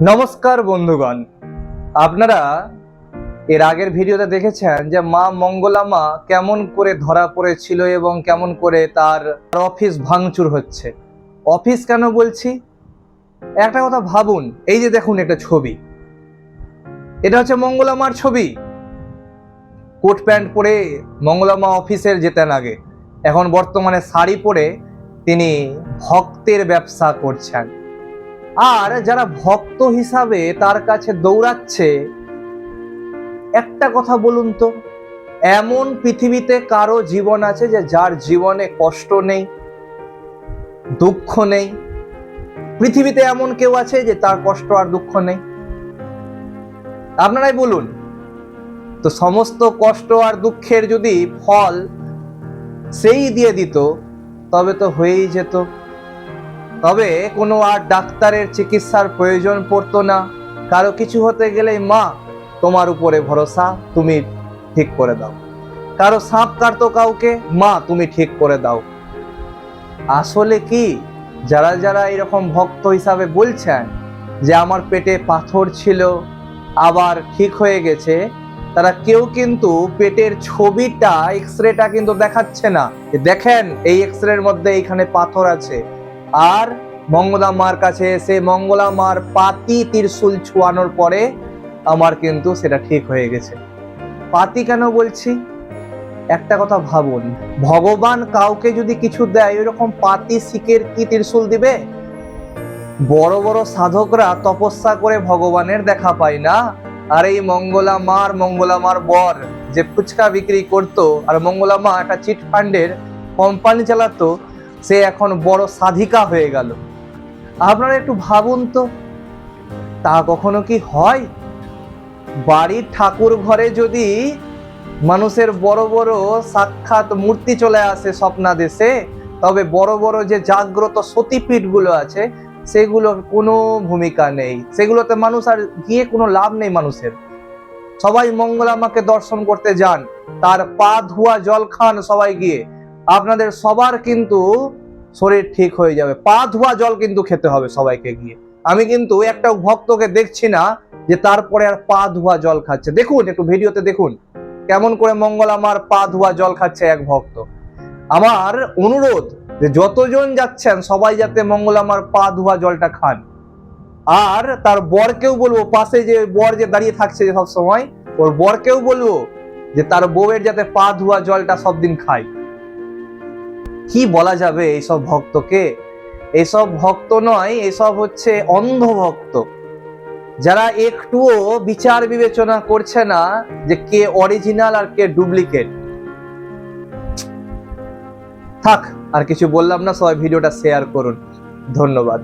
নমস্কার বন্ধুগণ, আপনারা এর আগের ভিডিওতে দেখেছেন যে মা মঙ্গলা মা কেমন করে ধরা পড়েছিল এবং কেমন করে তার অফিস ভাঙচুর হচ্ছে। অফিস কেন বলছি, একটা কথা ভাবুন। এই যে দেখুন একটা ছবি, এটা হচ্ছে মঙ্গলা মার ছবি। কোট প্যান্ট পরে মঙ্গলা মা অফিসের যেতেন আগে, এখন বর্তমানে শাড়ি পরে তিনি ভক্তের ব্যবসা করছেন। আর যারা ভক্ত হিসাবে তার কাছে দৌড়াচ্ছে, একটা কথা বলুন তো, এমন পৃথিবীতে কারো জীবন আছে যে যার জীবনে কষ্ট নেই, দুঃখ নেই? পৃথিবীতে এমন কেউ আছে যে তার কষ্ট আর দুঃখ নেই? আপনারাই বলুন তো। সমস্ত কষ্ট আর দুঃখের যদি ফল সেই দিয়ে দিত তবে তো হয়েই যেত, তবে কোনো আর ডাক্তারের চিকিৎসার প্রয়োজন পড়তো না। কারো কিছু হতে গেলেই মা তোমার উপরে ভরসা, তুমি ঠিক করে দাও। কারো সাপ কাটতো কাউকে, মা তুমি ঠিক করে দাও। আসলে কি, যারা যারা এরকম ভক্ত হিসাবে বলছেন যে আমার পেটে পাথর ছিল আবার ঠিক হয়ে গেছে, তারা কেউ কিন্তু পেটের ছবিটা, এক্সরেটা কিন্তু দেখাচ্ছে না। দেখেন এই এক্সরের মধ্যে এইখানে পাথর আছে। আর মঙ্গলা মার কাছে এসে মঙ্গলা মার পাতি ত্রিশূল ছোঁয়ানোর পরে আমার কিন্তু সেটা ঠিক হয়ে গেছে। পাতি কেন বলছি, একটা কথা ভাবুন, ভগবান কাউকে যদি কিছু দেয় ওইরকম পাতি শিকের কি ত্রিশূল দিবে? বড় বড় সাধকরা তপস্যা করে ভগবানের দেখা পায় না। আর এই মঙ্গলা মার বর যে ফুচকা বিক্রি করতো, আর মঙ্গলা মা একটা চিট ফান্ডের কোম্পানি চালাতো, সে এখন বড় সাধিকা হয়ে গেল। আপনারা একটু ভাবুন তো, তা কখনো কি হয়? বাড়ির ঠাকুর ঘরে যদি মানুষের বড় বড় সাক্ষাৎ মূর্তি চলে আসে স্বপ্নাদেশে, তবে বড় বড় যে জাগ্রত সতীপীঠগুলো আছে সেগুলোর কোনো ভূমিকা নেই। সেগুলোতে মানুষ আর গিয়ে কোনো লাভ নেই মানুষের। সবাই মঙ্গলা মাকে দর্শন করতে যান, তার পা ধোয়া জল খান সবাই গিয়ে, আপনাদের সবার কিন্তু শরীর ঠিক হয়ে যাবে। পা ধোয়া জল কিন্তু খেতে হবে সবাইকে গিয়ে। আমি কিন্তু একটা ভক্তকে দেখছি না যে তারপরে আর পা ধোয়া জল খাচ্ছে। দেখুন একটু ভিডিওতে দেখুন কেমন করে মঙ্গলা মার পা ধোয়া জল খাচ্ছে এক ভক্ত। আমার অনুরোধ যে যতজন যাচ্ছেন সবাই যাতে মঙ্গলা মার পা ধোয়া জলটা খান। আর তার বরকেও বলবো, পাশে যে বর যে দাঁড়িয়ে থাকছে সব সময়, ওর বরকেও বলবো যে তার বউয়ের যাতে পা ধোয়া জলটা সব দিন খায়। কি বলা যাবে এইসব ভক্তকে? এইসব ভক্ত নয়, এসব হচ্ছে অন্ধ ভক্ত, যারা একটুও বিচার বিবেচনা করছে না যে কে অরিজিনাল আর কে ডুপ্লিকেট। থাক, আর কিছু বললাম না, সবাই ভিডিওটা শেয়ার করুন। ধন্যবাদ।